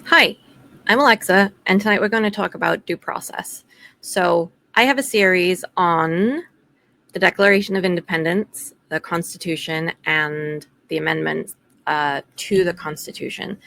Hi, I'm Alexa, and tonight we're going to talk about due process. So, I have a series on the Declaration of Independence, the Constitution, and the amendments to the Constitution.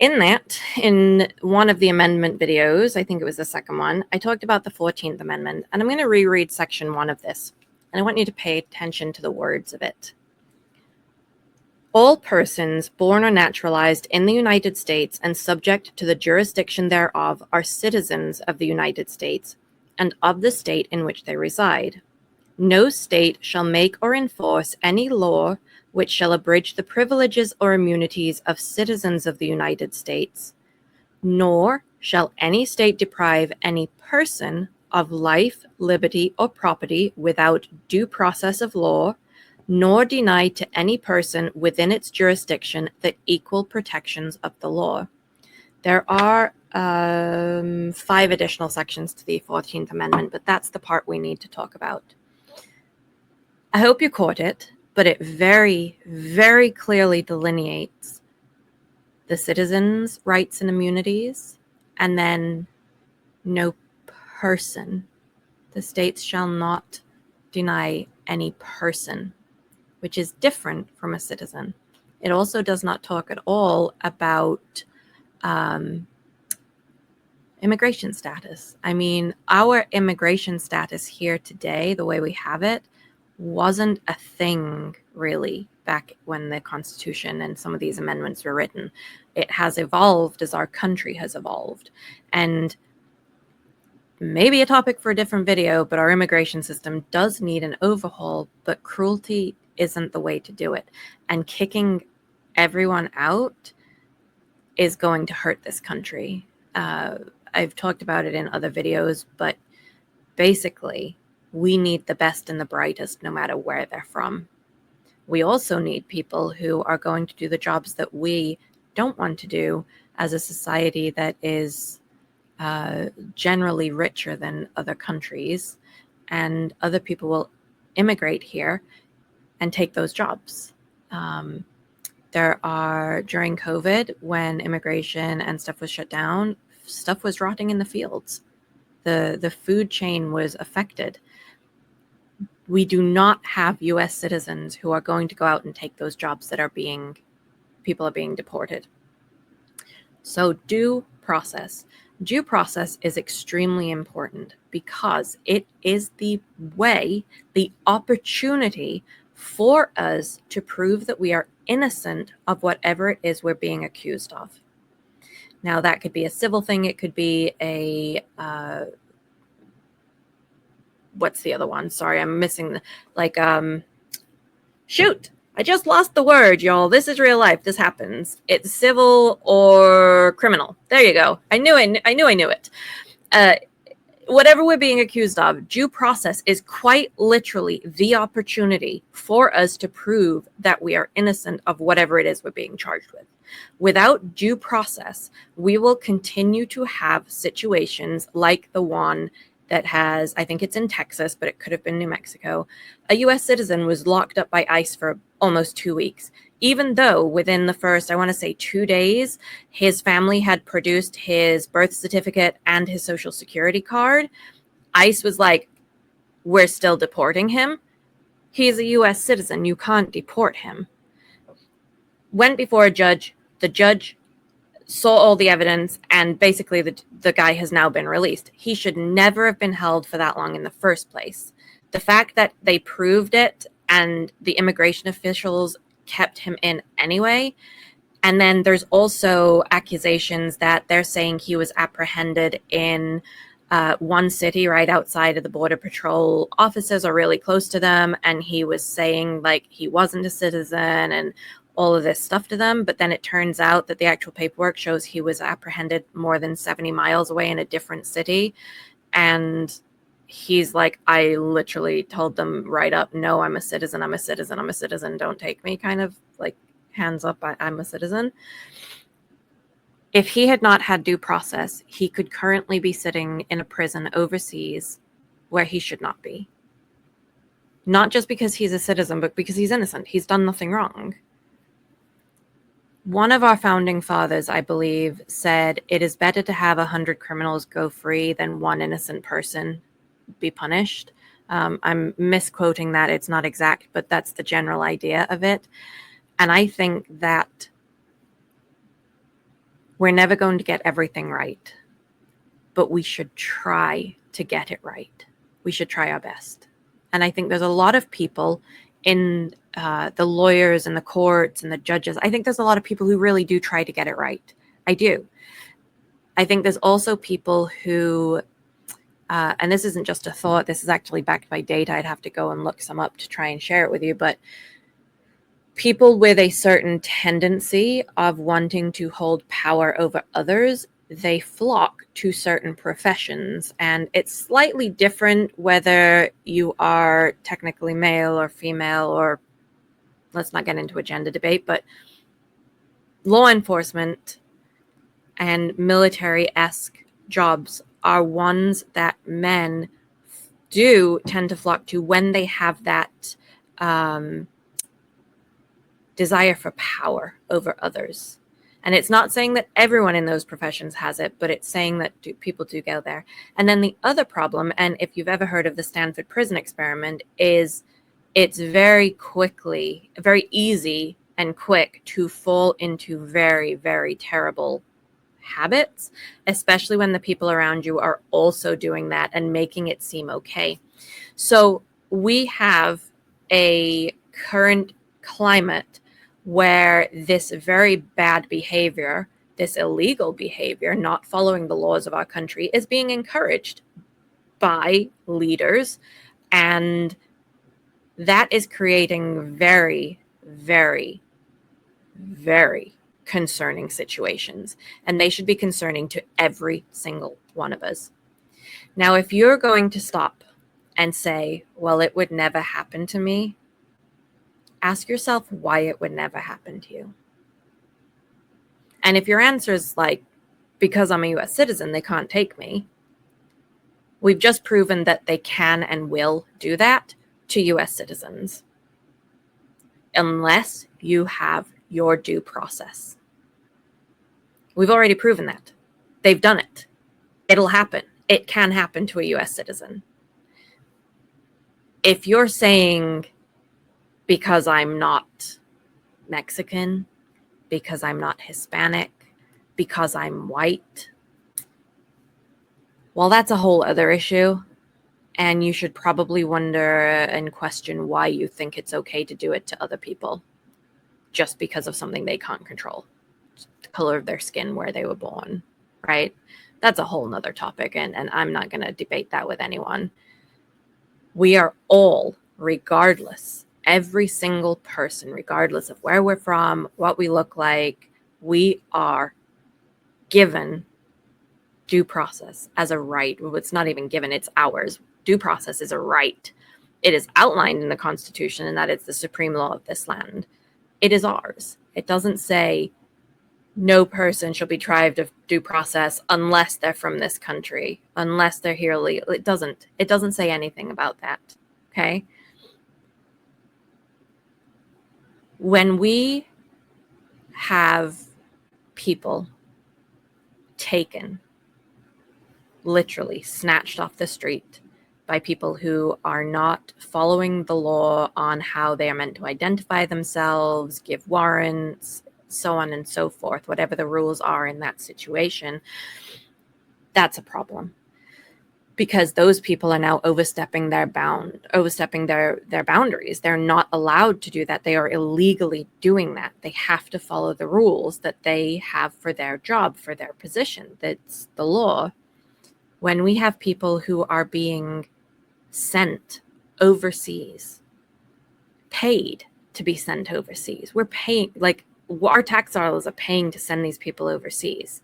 In one of the amendment videos, I think it was the second one, I talked about the 14th Amendment, and I'm going to reread section 1 of this, and I want you to pay attention to the words of it. All persons born or naturalized in the United States and subject to the jurisdiction thereof are citizens of the United States and of the state in which they reside. No state shall make or enforce any law which shall abridge the privileges or immunities of citizens of the United States, nor shall any state deprive any person of life, liberty, or property without due process of law, nor deny to any person within its jurisdiction the equal protections of the law. There are 5 additional sections to the 14th Amendment, but that's the part we need to talk about. I hope you caught it, but it very, very clearly delineates the citizens' rights and immunities, and then no person. The states shall not deny any person, which is different from a citizen. It also does not talk at all about immigration status. I mean, our immigration status here today, the way we have it, wasn't a thing really back when the Constitution and some of these amendments were written. It has evolved as our country has evolved. And maybe a topic for a different video, but our immigration system does need an overhaul, but cruelty isn't the way to do it. And kicking everyone out is going to hurt this country. I've talked about it in other videos, but basically, we need the best and the brightest no matter where they're from. We also need people who are going to do the jobs that we don't want to do as a society that is generally richer than other countries, and other people will immigrate here and take those jobs. During COVID, when immigration and stuff was shut down, stuff was rotting in the fields. The food chain was affected. We do not have U.S. citizens who are going to go out and take those jobs that people are being deported. So due process. Due process is extremely important because it is the way, the opportunity for us to prove that we are innocent of whatever it is we're being accused of. Now, that could be a civil thing. It could be a, what's the other one? Sorry, I'm missing shoot, I just lost the word, y'all. This is real life. This happens. It's civil or criminal. There you go. I knew it. Whatever we're being accused of, due process is quite literally the opportunity for us to prove that we are innocent of whatever it is we're being charged with. Without due process, we will continue to have situations like the one that has, I think it's in Texas, but it could have been New Mexico. A U.S. citizen was locked up by ICE for almost 2 weeks, even though within the first, I want to say 2 days, his family had produced his birth certificate and his social security card. ICE was like, we're still deporting him. He's a U.S. citizen. You can't deport him. Went before a judge. The judge saw all the evidence, and basically the guy has now been released. He should never have been held for that long in the first place. The fact that they proved it and the immigration officials kept him in anyway. And then there's also accusations that they're saying he was apprehended in one city right outside of the Border Patrol offices or really close to them. And he was saying like he wasn't a citizen and all of this stuff to them. But then it turns out that the actual paperwork shows he was apprehended more than 70 miles away in a different city. And he's like, I literally told them right up, no, I'm a citizen, don't take me, kind of like hands up, I'm a citizen. If he had not had due process, he could currently be sitting in a prison overseas where he should not be. Not just because he's a citizen, but because he's innocent. He's done nothing wrong. One of our founding fathers, I believe, said it is better to have 100 criminals go free than one innocent person be punished. I'm misquoting that. It's not exact, but that's the general idea of it. And I think that we're never going to get everything right, but we should try to get it right. We should try our best. And I think there's a lot of people in the lawyers and the courts and the judges. I think there's a lot of people who really do try to get it right. I do. I think there's also people who, and this isn't just a thought, this is actually backed by data. I'd have to go and look some up to try and share it with you. But people with a certain tendency of wanting to hold power over others, they flock to certain professions. And it's slightly different whether you are technically male or female, or let's not get into a gender debate, but law enforcement and military-esque jobs are ones that men do tend to flock to when they have that desire for power over others. And it's not saying that everyone in those professions has it, but it's saying that people do go there. And then the other problem, and if you've ever heard of the Stanford prison experiment, is it's very easy and quick to fall into very, very terrible habits, especially when the people around you are also doing that and making it seem okay. So we have a current climate where this very bad behavior, this illegal behavior, not following the laws of our country, is being encouraged by leaders. And that is creating very, very, very concerning situations. And they should be concerning to every single one of us. Now, if you're going to stop and say, well, it would never happen to me, ask yourself why it would never happen to you. And if your answer is like, because I'm a US citizen, they can't take me, we've just proven that they can and will do that to US citizens, unless you have your due process. We've already proven that. They've done it. It'll happen. It can happen to a US citizen. If you're saying, because I'm not Mexican, because I'm not Hispanic, because I'm white, well, that's a whole other issue. And you should probably wonder and question why you think it's okay to do it to other people just because of something they can't control. The color of their skin, where they were born, right? That's a whole nother topic, and I'm not going to debate that with anyone. We are all, regardless, every single person, regardless of where we're from, what we look like, we are given due process as a right. Well, it's not even given, it's ours. Due process is a right. It is outlined in the Constitution, and that it's the supreme law of this land. It is ours. It doesn't say no person shall be deprived of due process unless they're from this country, unless they're here legally. It doesn't say anything about that. Okay? When we have people taken, literally snatched off the street by people who are not following the law on how they are meant to identify themselves, give warrants, so on and so forth, whatever the rules are in that situation, that's a problem. Because those people are now overstepping their boundaries. They're not allowed to do that. They are illegally doing that. They have to follow the rules that they have for their job, for their position. That's the law. When we have people who are being sent overseas, paid to be sent overseas, we're paying, like, our tax dollars are paying to send these people overseas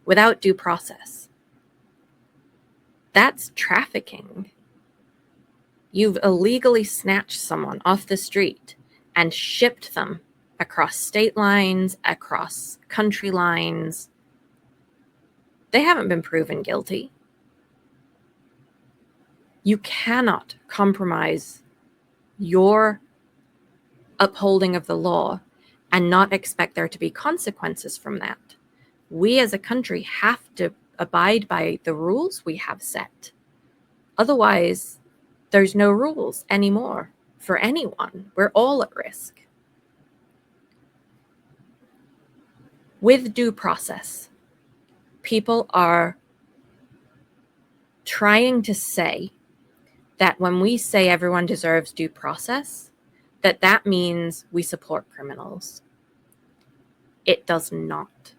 without due process. That's trafficking. You've illegally snatched someone off the street and shipped them across state lines, across country lines. They haven't been proven guilty. You cannot compromise your upholding of the law and not expect there to be consequences from that. We as a country have to abide by the rules we have set. Otherwise, there's no rules anymore for anyone. We're all at risk. With due process, people are trying to say that when we say everyone deserves due process, that means we support criminals. It does not.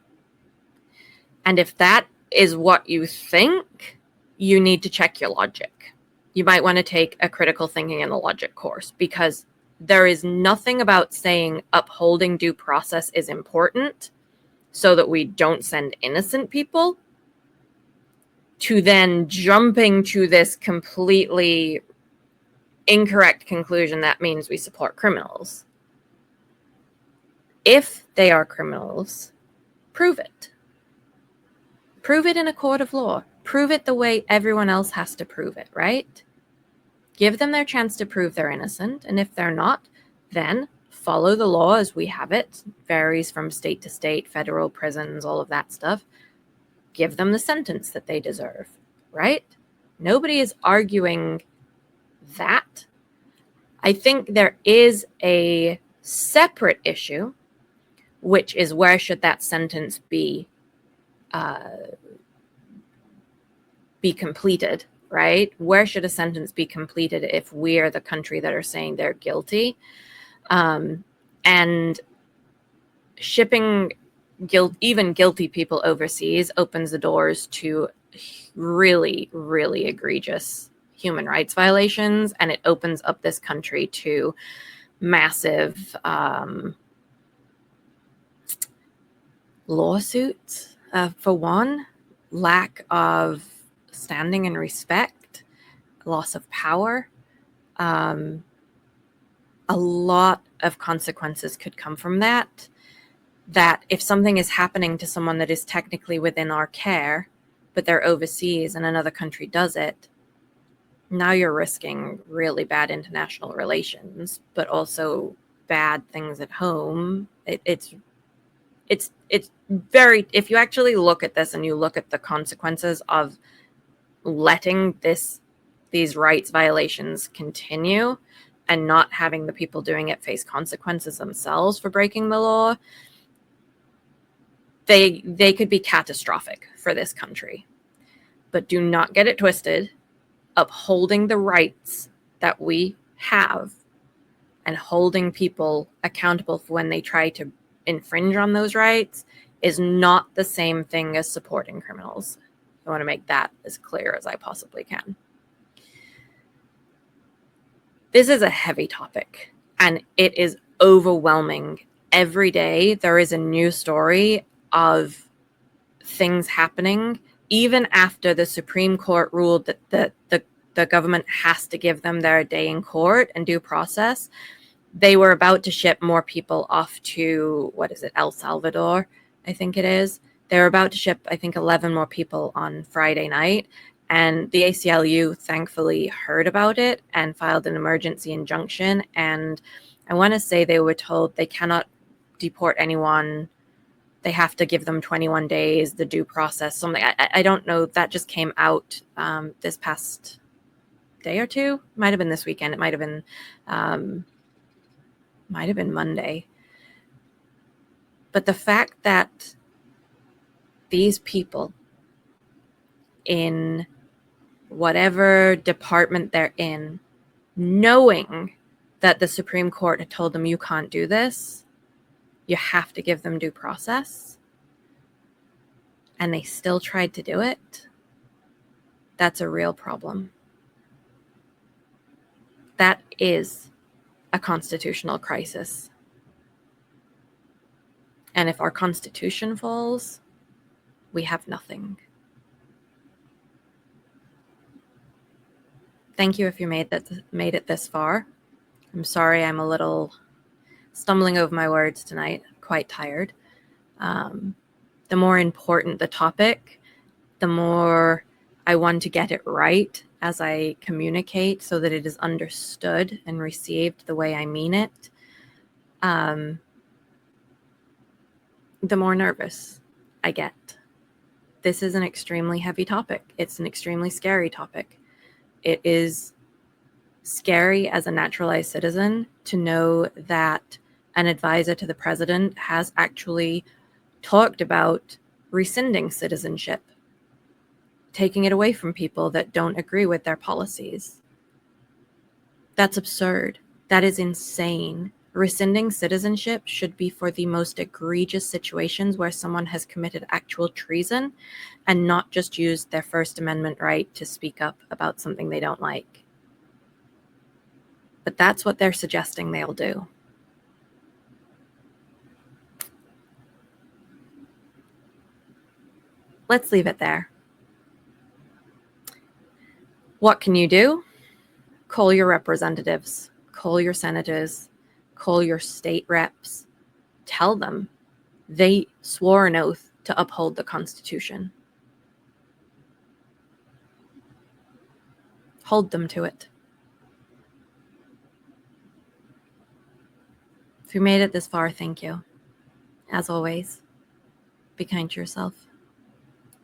And if that is what you think, you need to check your logic. You might want to take a critical thinking and a logic course, because there is nothing about saying upholding due process is important so that we don't send innocent people, to then jumping to this completely incorrect conclusion that means we support criminals. If they are criminals, prove it. Prove it in a court of law. Prove it the way everyone else has to prove it, right? Give them their chance to prove they're innocent. And if they're not, then follow the law as we have it. Varies from state to state, federal prisons, all of that stuff. Give them the sentence that they deserve, right? Nobody is arguing that. I think there is a separate issue, which is where should that sentence be completed, right? Where should a sentence be completed if we're the country that are saying they're guilty? And shipping even guilty people overseas opens the doors to really, really egregious human rights violations, and it opens up this country to massive lawsuits. For one, lack of standing and respect, loss of power. A lot of consequences could come from that. That if something is happening to someone that is technically within our care, but they're overseas and another country does it, now you're risking really bad international relations, but also bad things at home. It's very, if you actually look at this and you look at the consequences of letting these rights violations continue and not having the people doing it face consequences themselves for breaking the law, they could be catastrophic for this country. But do not get it twisted. Upholding the rights that we have and holding people accountable for when they try to infringe on those rights is not the same thing as supporting criminals. I want to make that as clear as I possibly can. This is a heavy topic, and it is overwhelming. Every day there is a new story of things happening, even after the Supreme Court ruled that the government has to give them their day in court and due process. They were about to ship more people off to, El Salvador, I think it is. They were about to ship, I think, 11 more people on Friday night. And the ACLU thankfully heard about it and filed an emergency injunction. And I want to say they were told they cannot deport anyone. They have to give them 21 days, the due process, something. I don't know. That just came out this past day or two. Might have been this weekend. It might have been Monday. But the fact that these people in whatever department they're in, knowing that the Supreme Court had told them you can't do this, you have to give them due process, and they still tried to do it, that's a real problem. That is a constitutional crisis. And if our Constitution falls, we have nothing. Thank you if you made it this far. I'm sorry I'm a little stumbling over my words tonight. Quite tired. The more important the topic, the more I want to get it right as I communicate so that it is understood and received the way I mean it. the more nervous I get. This is an extremely heavy topic. It's an extremely scary topic. It is scary as a naturalized citizen to know that an advisor to the president has actually talked about rescinding citizenship, taking it away from people that don't agree with their policies. That's absurd. That is insane. Rescinding citizenship should be for the most egregious situations where someone has committed actual treason and not just used their First Amendment right to speak up about something they don't like. But that's what they're suggesting they'll do. Let's leave it there. What can you do? Call your representatives, call your senators, call your state reps. Tell them they swore an oath to uphold the Constitution. Hold them to it. If you made it this far, thank you. As always, be kind to yourself.